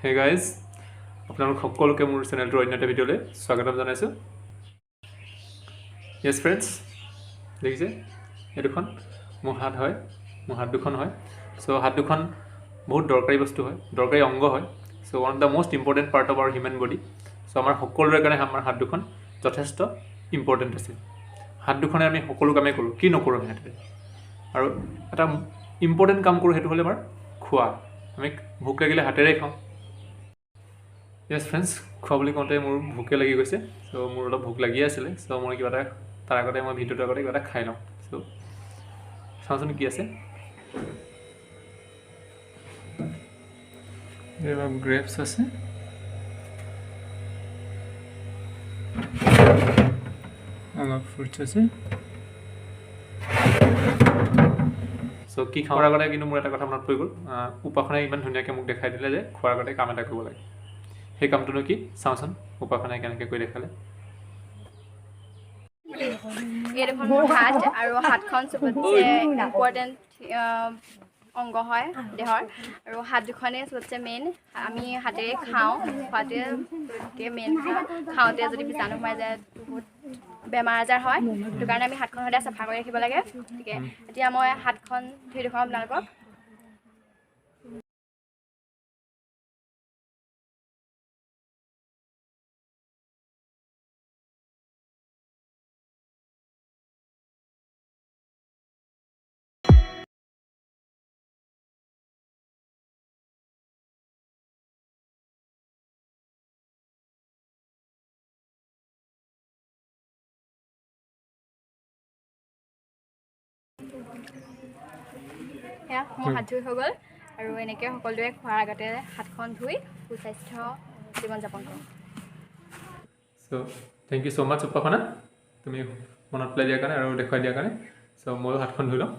Hey guys, আপোনালোক সকলোকে মোৰ চেনেলটোৰ অন্য এটা ভিডিঅ'লৈ স্বাগতম জনাইছোঁ। য়েছ ফ্ৰেণ্ডছ, দেখিছে এই দুখন মোৰ হাত হয়, মোৰ হাত দুখন হয়। চ' হাত দুখন বহুত দৰকাৰী বস্তু হয়, দৰকাৰী অংগ হয়। So' one of the most important part of our human body. So' আমাৰ সকলোৰে কাৰণে আমাৰ হাত দুখন যথেষ্ট ইম্পৰ্টেণ্ট আছে। হাত দুখনে আমি সকলো কামেই কৰোঁ, কি নকৰোঁ আমি হাতেৰে। আৰু এটা ইম্পৰ্টেণ্ট কাম কৰোঁ, সেইটো হ'লে আমাৰ খোৱা। আমি ভোক লাগিলে হাতেৰেই খাওঁ। য়েছ ফ্ৰেণ্ডছ, খোৱা বুলি কওঁতে মোৰ ভোকে লাগি গৈছে। চ' মোৰ অলপ ভোক লাগিয়ে আছিলে। চ' মই কিবা এটা তাৰ আগতে মই ভিডিঅ'টোৰ আগতে কিবা এটা খাই লওঁ। চ' চাওঁচোন কি আছে। গ্ৰেপছ আছে, অলপ ফ্ৰুটছ আছে। চ' কি খাওয়াৰ আগতে কিন্তু মোৰ এটা কথা মনত পৰি গ'ল। উপাসনাই ইমান ধুনীয়াকৈ মোক দেখাই দিলে যে খোৱাৰ আগতে কাম এটা কৰিব লাগে। সেই কামটোনো কি চাওঁচোন, উপাসনাই কেনেকৈ কৰি দেখালে। এই দেখোন মোৰ হাত, আৰু হাতখন চবতছে ইম্পৰ্টেণ্ট অংগ হয় দেহৰ, আৰু হাত দুখনেই চবতছে মেইন। আমি হাতেৰে খাওঁ, খোৱাটোৱে মেইন। খাওঁতে যদি বীজাণু সোমাই যায় বহুত বেমাৰ আজাৰ হয়। সেইটো কাৰণে আমি হাতখন সদায় চাফা কৰি ৰাখিব লাগে। গতিকে এতিয়া মই হাতখন ধুই দেখুৱাম আপোনালোকক। সেয়া মোৰ হাত ধুই হৈ গ'ল, আৰু এনেকৈ সকলোৱে খোৱাৰ আগতে হাতখন ধুই সুস্বাস্থ্য জীৱন যাপন কৰোঁ। চ' থেংক ইউ ছ' মাছ উপাসনা, তুমি মনত পেলাই দিয়াৰ কাৰণে আৰু দেখুৱাই দিয়াৰ কাৰণে। চ' ময়ো হাতখন ধুই লওঁ।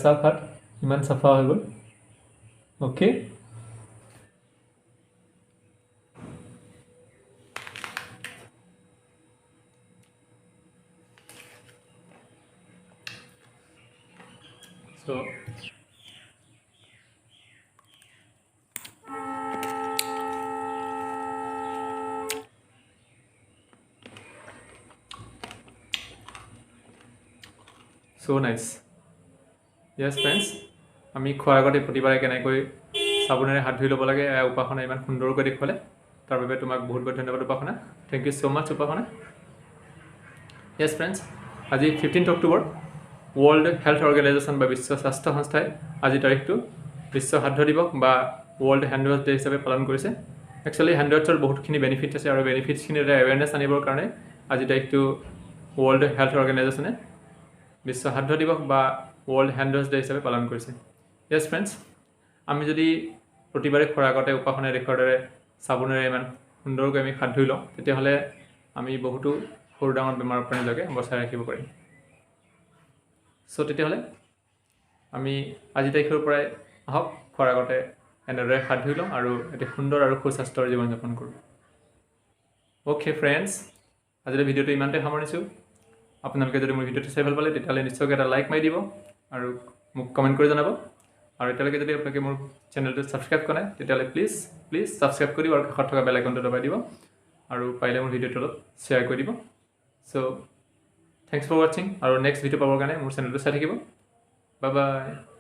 চাফ হাত ইমান চাফা হৈ গ'ল। অ'কে, চ' নাইচ। য়েছ ফ্ৰেণ্ডছ, আমি খোৱাৰ আগতে প্ৰতিবাৰে কেনেকৈ চাবোনেৰে হাত ধুই ল'ব লাগে উপাসনা ইমান সুন্দৰকৈ দেখুৱালে। তাৰ বাবে তোমাক বহুত বহুত ধন্যবাদ উপাসনা। থেংক ইউ ছ' মাছ উপাসনা। য়েছ ফ্ৰেণ্ডছ, আজি 15 অক্টোবৰ ৱৰ্ল্ড হেল্থ অৰ্গেনাইজেশ্যন বা বিশ্ব স্বাস্থ্য সংস্থাই আজি তাৰিখটো বিশ্ব হাত ধোৱা দিৱস বা ৱৰ্ল্ড হেণ্ড ৱাছ ডে হিচাপে পালন কৰিছে। একচুৱেলি হেণ্ড ৱাছৰ বহুতখিনি বেনিফিট আছে, আৰু বেনিফিটছখিনি এটা এৱেৰনেছ আনিবৰ কাৰণে আজি তাৰিখটো ৱৰ্ল্ড হেল্থ অৰ্গেনাইজেশ্যনে বিশ্ব হাত ধোৱা দিৱস বা ৱৰ্ল্ড হেণ্ড ৱাছ ডে হিচাপে পালন কৰিছে। য়েছ ফ্ৰেণ্ডছ, আমি যদি প্ৰতিবাৰে খোৱাৰ আগতে উপাসনাই দেখুৱাৰ দৰে চাবোনেৰে ইমান সুন্দৰকৈ আমি হাত ধুই লওঁ, তেতিয়াহ'লে আমি বহুতো সৰু ডাঙৰ বেমাৰৰ পৰা নিজকে বচাই ৰাখিব পাৰিম। চ' তেতিয়াহ'লে আমি আজি তাৰিখৰ পৰাই আহক খোৱাৰ আগতে এনেদৰে হাত ধুই লওঁ আৰু এটি সুন্দৰ আৰু সুস্বাস্থ্যৰ জীৱন যাপন কৰোঁ। অ'কে ফ্ৰেণ্ডছ, আজিলৈ ভিডিঅ'টো ইমানতে সামৰিছোঁ। আপোনালোকে যদি মোৰ ভিডিঅ'টো চাই ভাল পালে তেতিয়াহ'লে নিশ্চয়কৈ এটা লাইক মাৰি দিব আৰু মোক কমেণ্ট কৰি জনাব। আৰু এতিয়ালৈকে যদি আপোনালোকে মোৰ চেনেলটো ছাবস্ক্ৰাইব কৰা নাই তেতিয়াহ'লে প্লিজ ছাবস্ক্ৰাইব কৰি দিব, আৰু কাষত থকা বেল আইকনটো দবাই দিব, আৰু পাৰিলে মোৰ ভিডিঅ'টো অলপ শ্বেয়াৰ কৰি দিব। চ' থেংকছ ফৰ ৱাচিং, আৰু নেক্সট ভিডিঅ' পাবৰ কাৰণে মোৰ চেনেলটো চাই থাকিব। Bye bye.